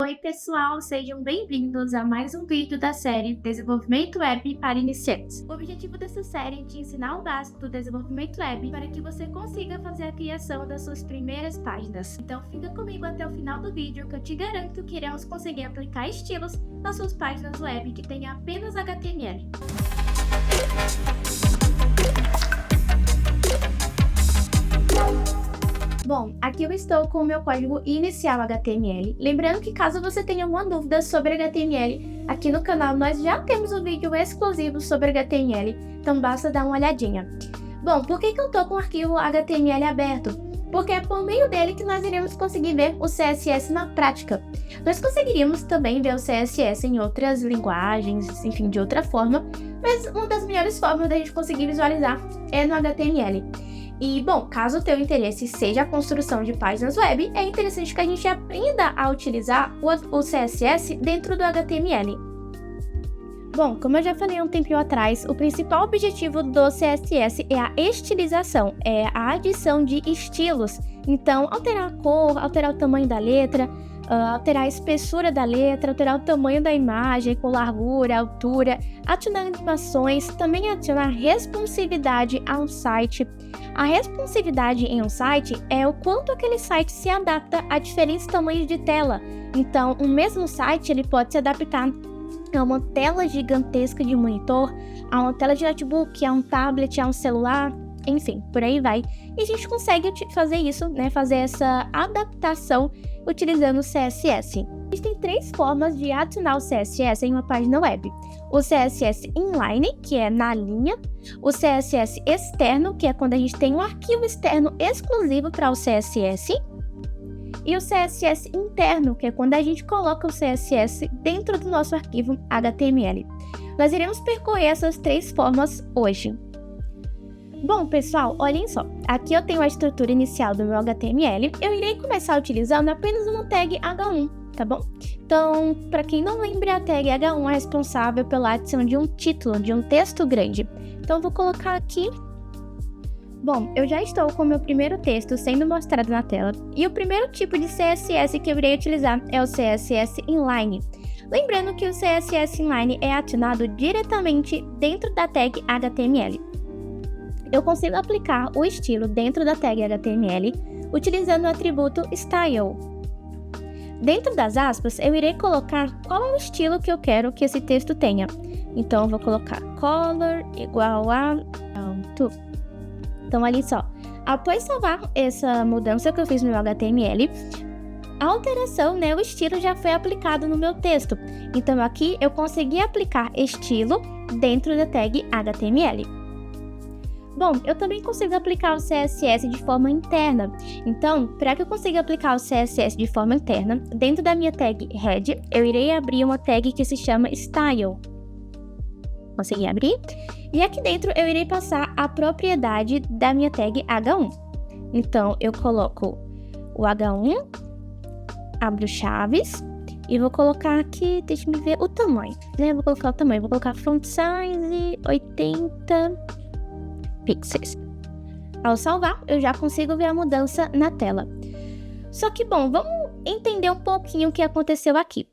Oi pessoal, sejam bem-vindos a mais um vídeo da série Desenvolvimento Web para Iniciantes. O objetivo dessa série é te ensinar o básico do desenvolvimento web para que você consiga fazer a criação das suas primeiras páginas. Então fica comigo até o final do vídeo que eu te garanto que iremos conseguir aplicar estilos nas suas páginas web que tenham apenas HTML. Bom, aqui eu estou com o meu código inicial HTML. Lembrando que caso você tenha alguma dúvida sobre HTML, aqui no canal nós já temos um vídeo exclusivo sobre HTML, então basta dar uma olhadinha. Bom, por que eu estou com o arquivo HTML aberto? Porque é por meio dele que nós iremos conseguir ver o CSS na prática. Nós conseguiríamos também ver o CSS em outras linguagens, enfim, de outra forma, mas uma das melhores formas da gente conseguir visualizar é no HTML. E, bom, caso o teu interesse seja a construção de páginas web, é interessante que a gente aprenda a utilizar o CSS dentro do HTML. Bom, como eu já falei um tempinho atrás, o principal objetivo do CSS é a estilização, é a adição de estilos. Então, alterar a cor, alterar o tamanho da letra, alterar a espessura da letra, alterar o tamanho da imagem, com largura, altura, adicionar animações, também adicionar responsividade ao site. A responsividade em um site é o quanto aquele site se adapta a diferentes tamanhos de tela. Então, o mesmo site ele pode se adaptar a uma tela gigantesca de monitor, a uma tela de notebook, a um tablet, a um celular, enfim, por aí vai. E a gente consegue fazer isso, né, fazer essa adaptação utilizando o CSS. Existem três formas de adicionar o CSS em uma página web. O CSS inline, que é na linha, o CSS externo, que é quando a gente tem um arquivo externo exclusivo para o CSS, e o CSS interno, que é quando a gente coloca o CSS dentro do nosso arquivo HTML. Nós iremos percorrer essas três formas hoje. Bom, pessoal, olhem só. Aqui eu tenho a estrutura inicial do meu HTML. Eu irei começar utilizando apenas uma tag H1, tá bom? Então, para quem não lembra, a tag H1 é responsável pela adição de um título, de um texto grande. Então, eu vou colocar aqui. Bom, eu já estou com o meu primeiro texto sendo mostrado na tela. E o primeiro tipo de CSS que eu irei utilizar é o CSS inline. Lembrando que o CSS inline é adicionado diretamente dentro da tag HTML. Eu consigo aplicar o estilo dentro da tag HTML utilizando o atributo style. Dentro das aspas, eu irei colocar qual é o estilo que eu quero que esse texto tenha. Então, eu vou colocar color igual a to. Então, ali só. Após salvar essa mudança que eu fiz no meu HTML, a alteração, né, o estilo já foi aplicado no meu texto. Então, aqui eu consegui aplicar estilo dentro da tag HTML. Bom, eu também consigo aplicar o CSS de forma interna. Então, para que eu consiga aplicar o CSS de forma interna, dentro da minha tag head, eu irei abrir uma tag que se chama style. Consegui abrir. E aqui dentro eu irei passar a propriedade da minha tag H1. Então, eu coloco o H1, abro chaves e vou colocar aqui, deixa eu ver, o tamanho, né? Vou colocar o tamanho, vou colocar font size 80 pixels. Ao salvar, eu já consigo ver a mudança na tela. Só que, bom, vamos entender um pouquinho o que aconteceu aqui.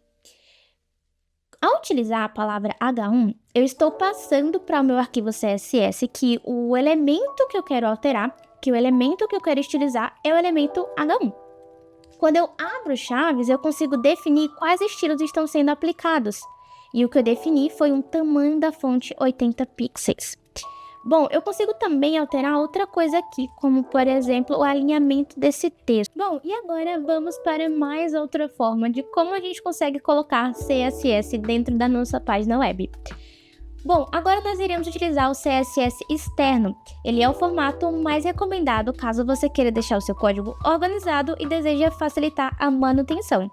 Ao utilizar a palavra H1, eu estou passando para o meu arquivo CSS que o elemento que eu quero alterar, que o elemento que eu quero estilizar é o elemento H1. Quando eu abro chaves, eu consigo definir quais estilos estão sendo aplicados. E o que eu defini foi um tamanho da fonte 80 pixels. Bom, eu consigo também alterar outra coisa aqui, como, por exemplo, o alinhamento desse texto. Bom, e agora vamos para mais outra forma de como a gente consegue colocar CSS dentro da nossa página web. Bom, agora nós iremos utilizar o CSS externo. Ele é o formato mais recomendado caso você queira deixar o seu código organizado e deseja facilitar a manutenção.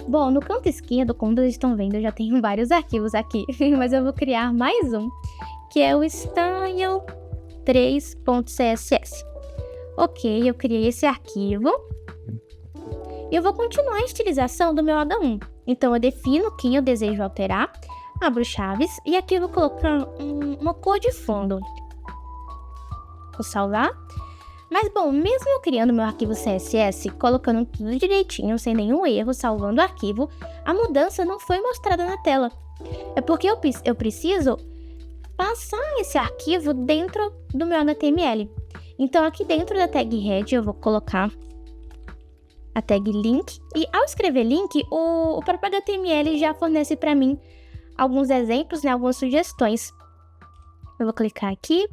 Bom, no canto esquerdo, como vocês estão vendo, eu já tenho vários arquivos aqui, mas eu vou criar mais um, que é o style3.css. Ok, eu criei esse arquivo. E eu vou continuar a estilização do meu H1. Então, eu defino quem eu desejo alterar, abro chaves, e aqui eu vou colocar uma cor de fundo. Vou salvar. Mas bom, mesmo eu criando meu arquivo CSS, colocando tudo direitinho, sem nenhum erro, salvando o arquivo, a mudança não foi mostrada na tela. É porque eu preciso passar esse arquivo dentro do meu HTML. Então aqui dentro da tag head eu vou colocar a tag link, e ao escrever link, o próprio HTML já fornece para mim alguns exemplos, né, algumas sugestões. Eu vou clicar aqui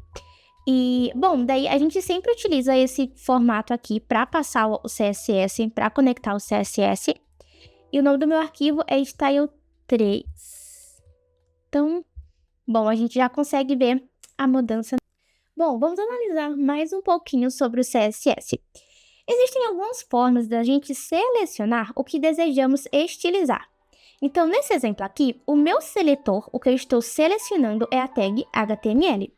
e, bom, daí a gente sempre utiliza esse formato aqui para passar o CSS, para conectar o CSS. E o nome do meu arquivo é style3. Então, bom, a gente já consegue ver a mudança. Bom, vamos analisar mais um pouquinho sobre o CSS. Existem algumas formas da gente selecionar o que desejamos estilizar. Então, nesse exemplo aqui, o meu seletor, o que eu estou selecionando é a tag HTML.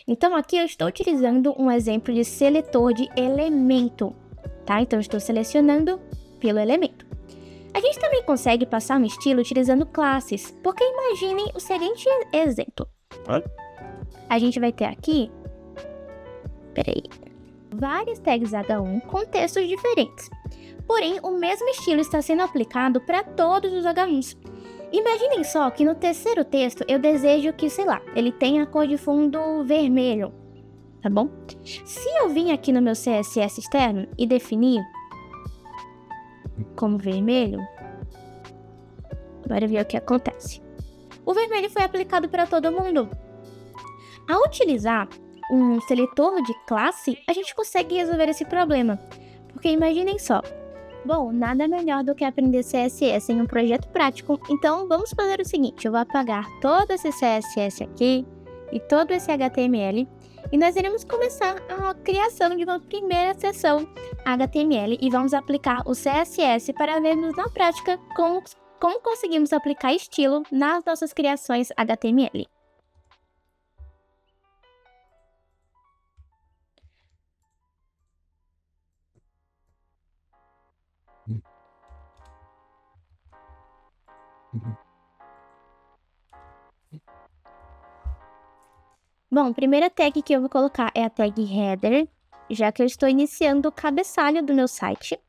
Então, aqui eu estou utilizando um exemplo de seletor de elemento, tá? Então, eu estou selecionando pelo elemento. A gente também consegue passar um estilo utilizando classes, porque imaginem o seguinte exemplo. A gente vai ter aqui, várias tags H1 com textos diferentes. Porém, o mesmo estilo está sendo aplicado para todos os H1s. Imaginem só que no terceiro texto eu desejo que, sei lá, ele tenha a cor de fundo vermelho, tá bom? Se eu vir aqui no meu CSS externo e definir como vermelho, bora ver o que acontece. O vermelho foi aplicado para todo mundo. Ao utilizar um seletor de classe, a gente consegue resolver esse problema. Porque imaginem só. Bom, nada melhor do que aprender CSS em um projeto prático. Então, vamos fazer o seguinte. Eu vou apagar todo esse CSS aqui e todo esse HTML. E nós iremos começar a criação de uma primeira seção HTML. E vamos aplicar o CSS para vermos na prática como conseguimos aplicar estilo nas nossas criações HTML. Bom, a primeira tag que eu vou colocar é a tag header, já que eu estou iniciando o cabeçalho do meu site.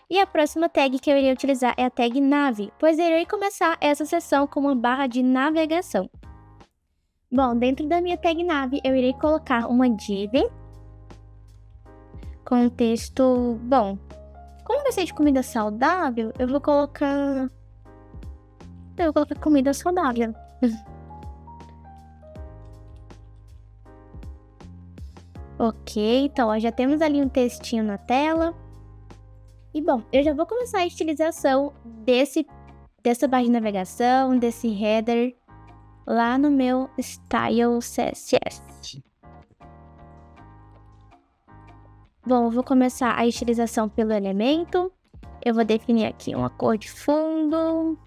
E a próxima tag que eu irei utilizar é a tag nav, pois irei começar essa seção com uma barra de navegação. Bom, dentro da minha tag nav eu irei colocar uma div com texto, bom, como vai ser de comida saudável, eu vou colocar comida saudável. Ok, então ó, já temos ali um textinho na tela. E bom, eu já vou começar a estilização dessa barra de navegação, desse header, lá no meu Style CSS. Bom, eu vou começar a estilização pelo elemento. Eu vou definir aqui uma cor de fundo.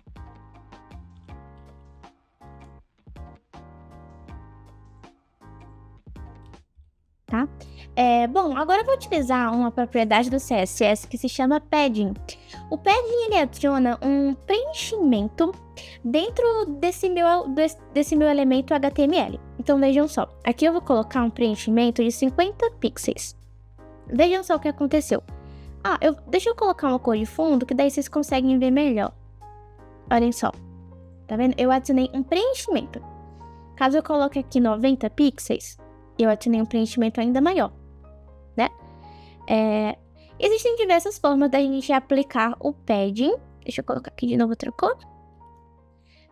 Tá? Bom, agora eu vou utilizar uma propriedade do CSS que se chama padding. O padding ele adiciona um preenchimento dentro desse meu elemento HTML. Então vejam só, aqui eu vou colocar um preenchimento de 50 pixels. Vejam só o que aconteceu. Deixa eu colocar uma cor de fundo que daí vocês conseguem ver melhor. Olhem só, tá vendo? Eu adicionei um preenchimento. Caso eu coloque aqui 90 pixels, eu adicionei um preenchimento ainda maior, né? Existem diversas formas da gente aplicar o padding. Deixa eu colocar aqui de novo outra cor.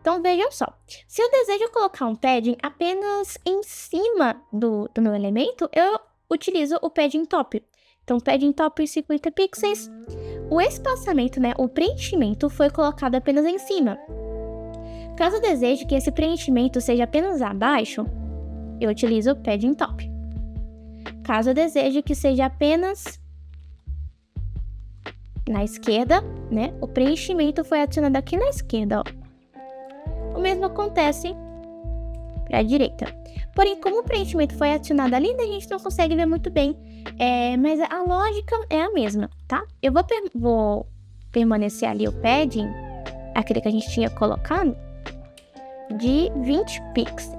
Então, vejam só. Se eu desejo colocar um padding apenas em cima do meu elemento, eu utilizo o padding top. Então, padding top 50 pixels. O espaçamento, né, o preenchimento foi colocado apenas em cima. Caso eu deseje que esse preenchimento seja apenas abaixo, eu utilizo o padding top. Caso eu deseje que seja apenas na esquerda, né? O preenchimento foi adicionado aqui na esquerda, ó. O mesmo acontece para a direita. Porém, como o preenchimento foi adicionado ali, a gente não consegue ver muito bem. Mas a lógica é a mesma, tá? Eu vou permanecer ali o padding, aquele que a gente tinha colocado, de 20 pixels.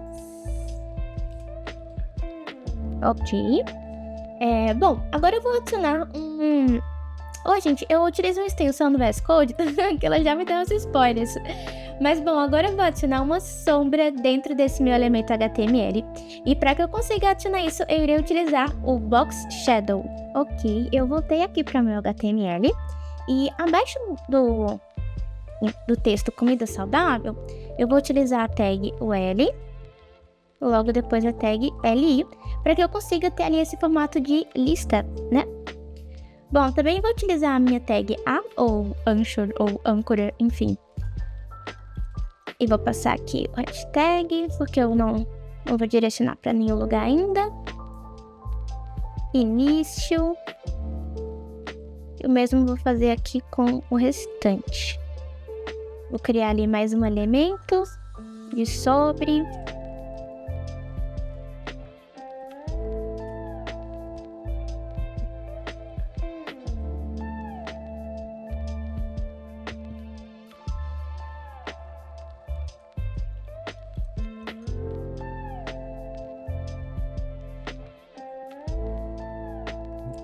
Ok. Bom, agora eu vou adicionar um... Ô, gente, eu utilizo uma extensão do VS Code que ela já me deu os spoilers. Mas, bom, agora eu vou adicionar uma sombra dentro desse meu elemento HTML. E para que eu consiga adicionar isso, eu irei utilizar o Box Shadow. Ok, eu voltei aqui para o meu HTML. E abaixo do texto comida saudável, eu vou utilizar a tag UL. Logo depois a tag LI, para que eu consiga ter ali esse formato de lista, né? Bom, também vou utilizar a minha tag A, ou Anchor, ou Anchor, enfim. E vou passar aqui o hashtag, porque eu não vou direcionar para nenhum lugar ainda. Início. O mesmo vou fazer aqui com o restante. Vou criar ali mais um elemento de sobre.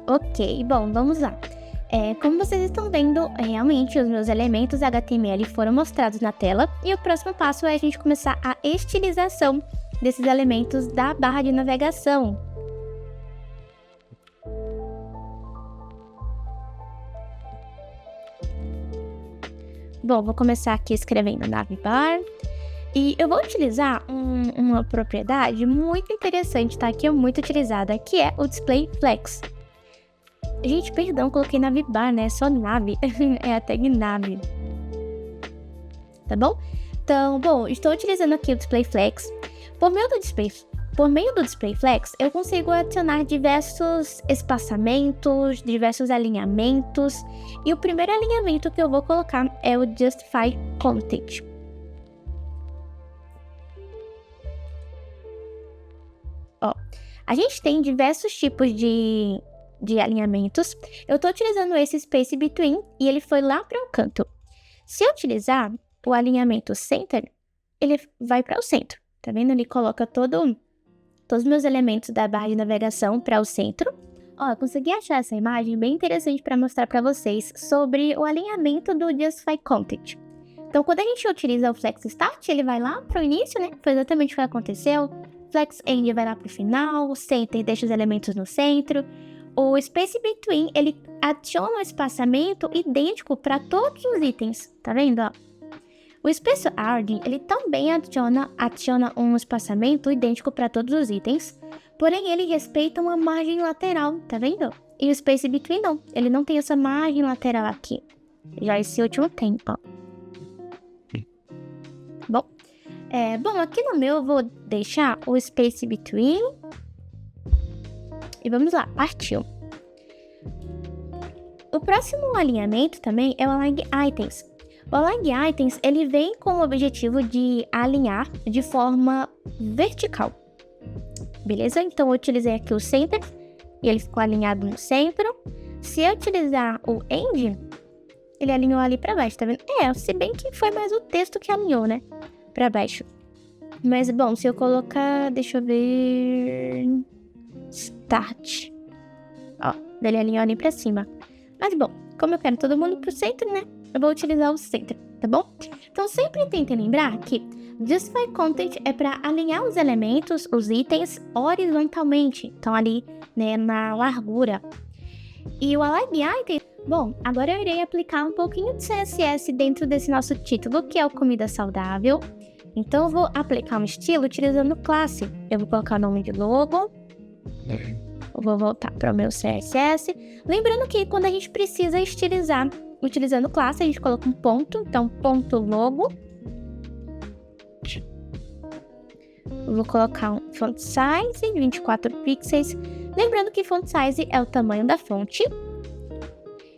Ok, bom, vamos lá. Como vocês estão vendo, realmente os meus elementos HTML foram mostrados na tela e o próximo passo é a gente começar a estilização desses elementos da barra de navegação. Bom, vou começar aqui escrevendo navbar. E eu vou utilizar uma propriedade muito interessante, tá? Que é muito utilizada, que é o Display Flex. Gente, perdão, coloquei navbar, né? Só nave. É a tag nave. Tá bom? Então, bom, estou utilizando aqui o Display Flex. Por meio do Display Flex, eu consigo adicionar diversos espaçamentos, diversos alinhamentos. E o primeiro alinhamento que eu vou colocar é o Justify Content. Ó, a gente tem diversos tipos de alinhamentos. Eu estou utilizando esse Space Between e ele foi lá para o canto. Se eu utilizar o alinhamento Center, ele vai para o centro. Tá vendo? Ele coloca todos os meus elementos da barra de navegação para o centro. Ó, eu consegui achar essa imagem bem interessante para mostrar para vocês sobre o alinhamento do Justify Content. Então, quando a gente utiliza o Flex Start, ele vai lá para o início, né? Foi exatamente o que aconteceu. Flex End vai lá para o final, o Center deixa os elementos no centro. O Space Between, ele adiciona um espaçamento idêntico para todos os itens, tá vendo? Ó? O Space Hardening, ele também adiciona um espaçamento idêntico para todos os itens, porém ele respeita uma margem lateral, tá vendo? E o Space Between não, ele não tem essa margem lateral aqui. Já esse último tem, ó. Bom, aqui no meu eu vou deixar o Space Between. E vamos lá, partiu. O próximo alinhamento também é o Align Items. O Align Items, ele vem com o objetivo de alinhar de forma vertical. Beleza? Então eu utilizei aqui o Center e ele ficou alinhado no centro. Se eu utilizar o End, ele alinhou ali para baixo, tá vendo? Se bem que foi mais o texto que alinhou, né? Para baixo. Mas bom, se eu colocar, deixa eu ver, Start. Ó, ele alinhou ali pra cima. Mas bom, como eu quero todo mundo pro centro, né? Eu vou utilizar o Center, tá bom? Então sempre tentem lembrar que Justify Content é para alinhar os elementos, os itens, horizontalmente. Então ali, né, na largura. E o Align Item, bom, agora eu irei aplicar um pouquinho de CSS dentro desse nosso título, que é o Comida Saudável. Então eu vou aplicar um estilo utilizando classe. Eu vou colocar o nome de logo. Eu vou voltar para o meu CSS. Lembrando que quando a gente precisa estilizar utilizando classe, a gente coloca um ponto. Então, ponto logo. Eu vou colocar um font size, 24 pixels. Lembrando que font size é o tamanho da fonte.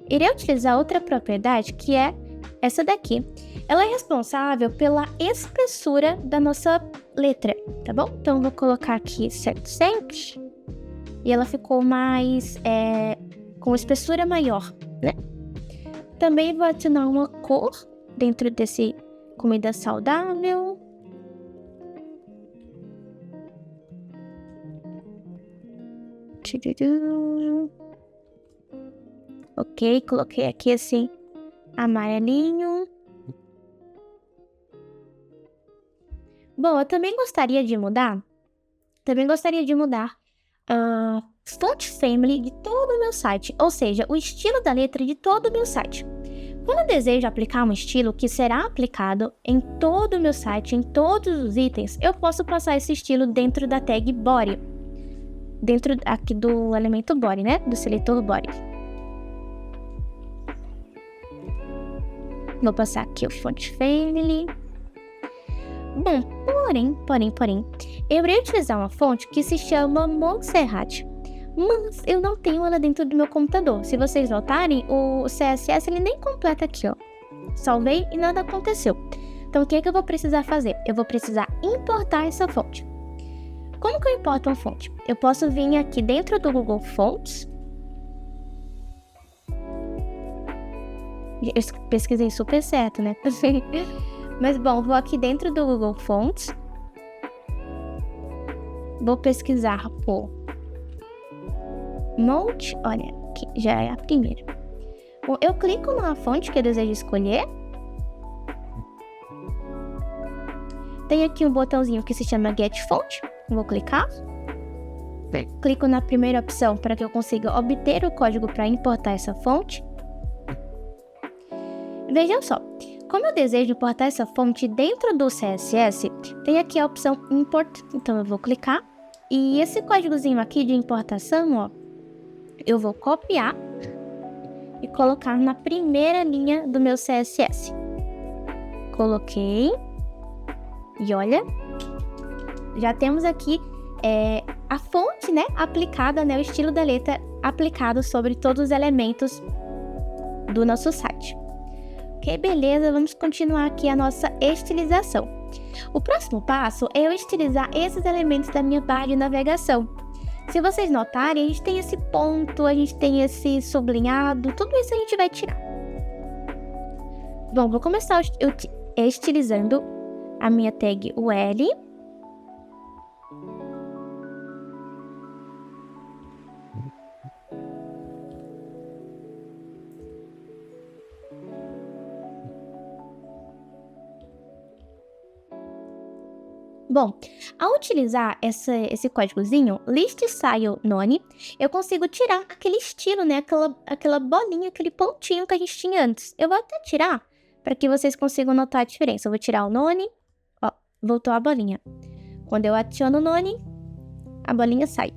Irei utilizar outra propriedade que é essa daqui. Ela é responsável pela espessura da nossa letra, tá bom? Então, eu vou colocar aqui 700 e ela ficou mais, com espessura maior, né? Também vou adicionar uma cor dentro desse comida saudável. Ok, coloquei aqui assim, amarelinho. Bom, eu também gostaria de mudar a font family de todo o meu site, ou seja, o estilo da letra de todo o meu site. Quando eu desejo aplicar um estilo que será aplicado em todo o meu site, em todos os itens, eu posso passar esse estilo dentro da tag body, dentro aqui do elemento body, né, do seletor body. Vou passar aqui o font family. Bom, porém, eu irei utilizar uma fonte que se chama Montserrat, mas eu não tenho ela dentro do meu computador. Se vocês notarem, o CSS ele nem completa aqui, ó. Salvei e nada aconteceu. Então, o que é que eu vou precisar fazer? Eu vou precisar importar essa fonte. Como que eu importo uma fonte? Eu posso vir aqui dentro do Google Fonts. Eu pesquisei super certo, né? Mas bom, vou aqui dentro do Google Fonts. Vou pesquisar por Mont. Olha, aqui já é a primeira. Bom, eu clico na fonte que eu desejo escolher. Tem aqui um botãozinho que se chama Get Font. Vou clicar. Clico na primeira opção para que eu consiga obter o código para importar essa fonte. Vejam só, como eu desejo importar essa fonte dentro do CSS, tem aqui a opção Import, então eu vou clicar, e esse códigozinho aqui de importação, ó, eu vou copiar e colocar na primeira linha do meu CSS. Coloquei, e olha, já temos aqui a fonte, né, aplicada, né, o estilo da letra aplicado sobre todos os elementos do nosso site. Ok, beleza, vamos continuar aqui a nossa estilização. O próximo passo é eu estilizar esses elementos da minha barra de navegação. Se vocês notarem, a gente tem esse ponto, a gente tem esse sublinhado, tudo isso a gente vai tirar. Bom, vou começar estilizando a minha tag UL. Bom, ao utilizar esse códigozinho, list style none, eu consigo tirar aquele estilo, né? Aquela bolinha, aquele pontinho que a gente tinha antes. Eu vou até tirar para que vocês consigam notar a diferença. Eu vou tirar o none, ó, voltou a bolinha. Quando eu adiciono o none, a bolinha sai.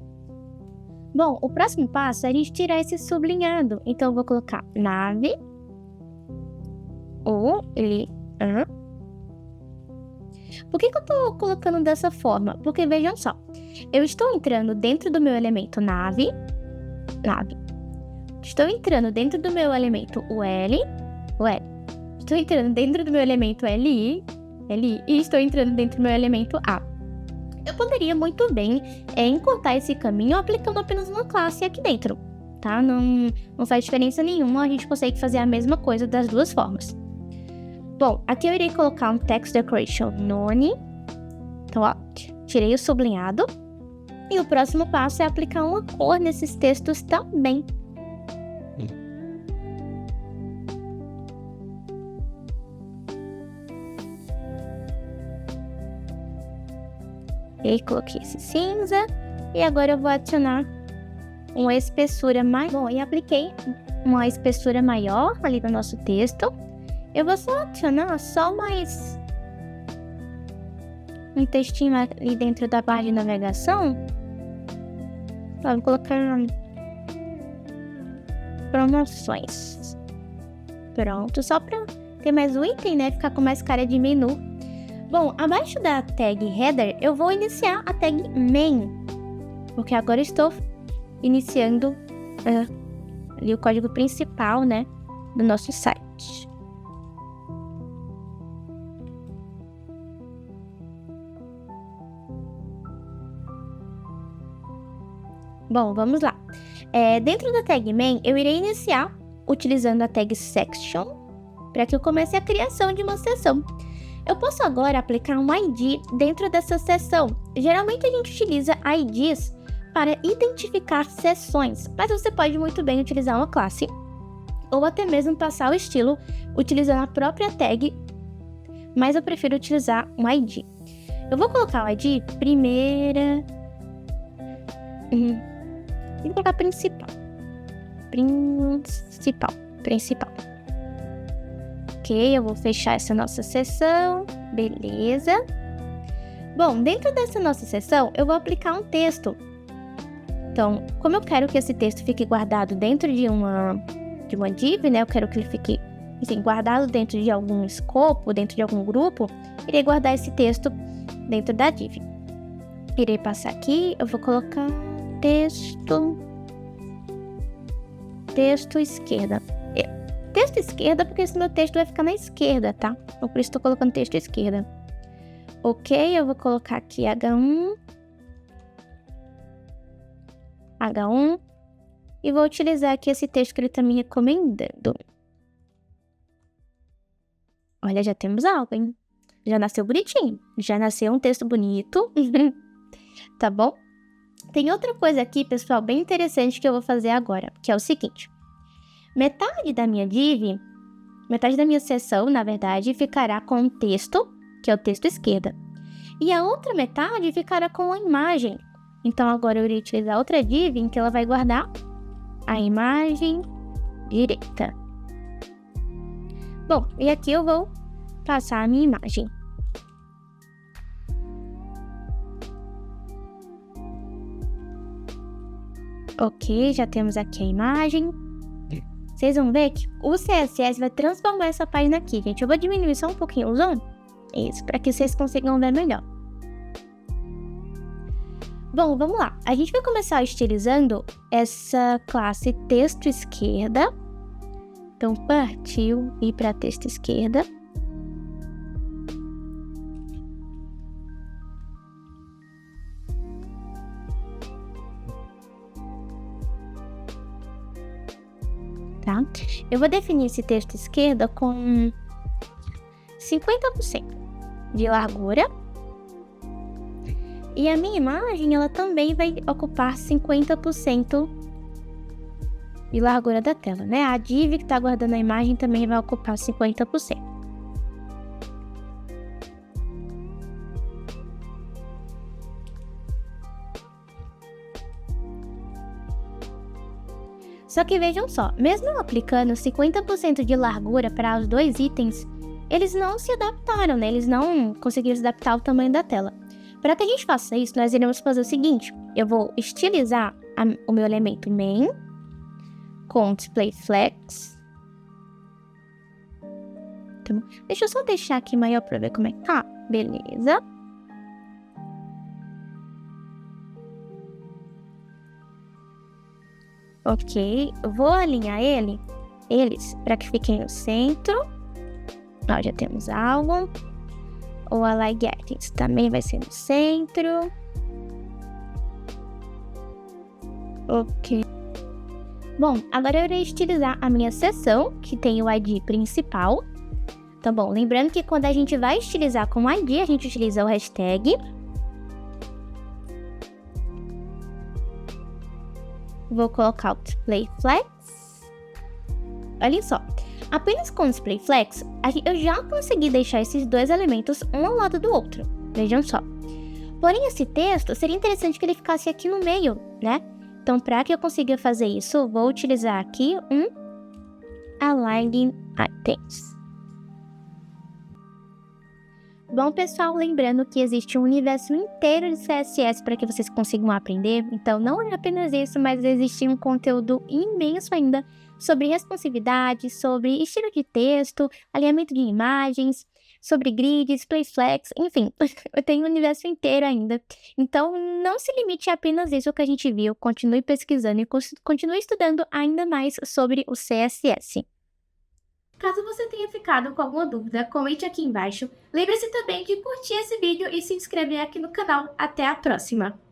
Bom, o próximo passo é a gente tirar esse sublinhado. Então, eu vou colocar nave, ou ele... Por que eu tô colocando dessa forma? Porque vejam só, eu estou entrando dentro do meu elemento nave, estou entrando dentro do meu elemento UL, estou entrando dentro do meu elemento LI, e estou entrando dentro do meu elemento A. Eu poderia muito bem encurtar esse caminho aplicando apenas uma classe aqui dentro, tá? Não faz diferença nenhuma, a gente consegue fazer a mesma coisa das duas formas. Bom, aqui eu irei colocar um text decoration none. Então, ó, tirei o sublinhado. E o próximo passo é aplicar uma cor nesses textos também. E coloquei esse cinza. E agora eu vou adicionar uma espessura maior. Bom, e apliquei uma espessura maior ali no nosso texto. Eu vou só adicionar mais um textinho ali dentro da barra de navegação. Vou colocar promoções. Pronto, só para ter mais um item, né? Ficar com mais cara de menu. Bom, abaixo da tag header, eu vou iniciar a tag main. Porque agora eu estou iniciando ali o código principal, né? Do nosso site. Bom, vamos lá. Dentro da tag main, eu irei iniciar utilizando a tag section para que eu comece a criação de uma seção. Eu posso agora aplicar um ID dentro dessa seção. Geralmente a gente utiliza IDs para identificar seções, mas você pode muito bem utilizar uma classe ou até mesmo passar o estilo utilizando a própria tag, mas eu prefiro utilizar um ID. Eu vou colocar o ID primeira... Vou colocar principal. Principal. Ok, eu vou fechar essa nossa seção. Beleza. Bom, dentro dessa nossa seção, eu vou aplicar um texto. Então, como eu quero que esse texto fique guardado dentro de uma div, né? Eu quero que ele fique, enfim, guardado dentro de algum escopo, dentro de algum grupo. Irei guardar esse texto dentro da div. Irei passar aqui, eu vou colocar texto esquerda. Texto esquerda, porque esse meu texto vai ficar na esquerda, tá? Então, por isso estou colocando texto esquerda. Ok, eu vou colocar aqui H1 e vou utilizar aqui esse texto que ele está me recomendando. Olha, já temos algo, hein? Já nasceu bonitinho. Já nasceu um texto bonito. Tá bom? Tem outra coisa aqui, pessoal, bem interessante que eu vou fazer agora, que é o seguinte. Metade da minha seção, na verdade, ficará com o texto, que é o texto esquerda. E a outra metade ficará com a imagem. Então, agora eu irei utilizar outra div em que ela vai guardar a imagem direita. Bom, e aqui eu vou passar a minha imagem. Ok, já temos aqui a imagem. Vocês vão ver que o CSS vai transformar essa página aqui, gente. Eu vou diminuir só um pouquinho o zoom. Isso, para que vocês consigam ver melhor. Bom, vamos lá. A gente vai começar estilizando essa classe texto esquerda. Então, partiu ir para texto esquerda. Tá? Eu vou definir esse texto esquerda com 50% de largura. E a minha imagem, ela também vai ocupar 50% de largura da tela, né? A div que está guardando a imagem também vai ocupar 50%. Só que vejam só, mesmo eu aplicando 50% de largura para os dois itens, eles não se adaptaram, né? Eles não conseguiram se adaptar ao tamanho da tela. Para que a gente faça isso, nós iremos fazer o seguinte. Eu vou estilizar o meu elemento main com display flex. Então, deixa eu só deixar aqui maior para ver como é que tá. Beleza. Ok, eu vou alinhar eles para que fiquem no centro. Ó, já temos algo. O align items também vai ser no centro. Ok. Bom, agora eu irei estilizar a minha seção, que tem o ID principal. Tá bom, lembrando que quando a gente vai estilizar com o ID, a gente utiliza o hashtag. Vou colocar o display flex. Olha só, apenas com o display flex, eu já consegui deixar esses dois elementos um ao lado do outro. Vejam só. Porém, esse texto seria interessante que ele ficasse aqui no meio, né? Então, para que eu consiga fazer isso, vou utilizar aqui um align items. Bom, pessoal, lembrando que existe um universo inteiro de CSS para que vocês consigam aprender. Então, não é apenas isso, mas existe um conteúdo imenso ainda sobre responsividade, sobre estilo de texto, alinhamento de imagens, sobre grid, display flex, enfim, eu tenho um universo inteiro ainda. Então, não se limite a apenas isso que a gente viu, continue pesquisando e continue estudando ainda mais sobre o CSS. Caso você tenha ficado com alguma dúvida, comente aqui embaixo. Lembre-se também de curtir esse vídeo e se inscrever aqui no canal. Até a próxima!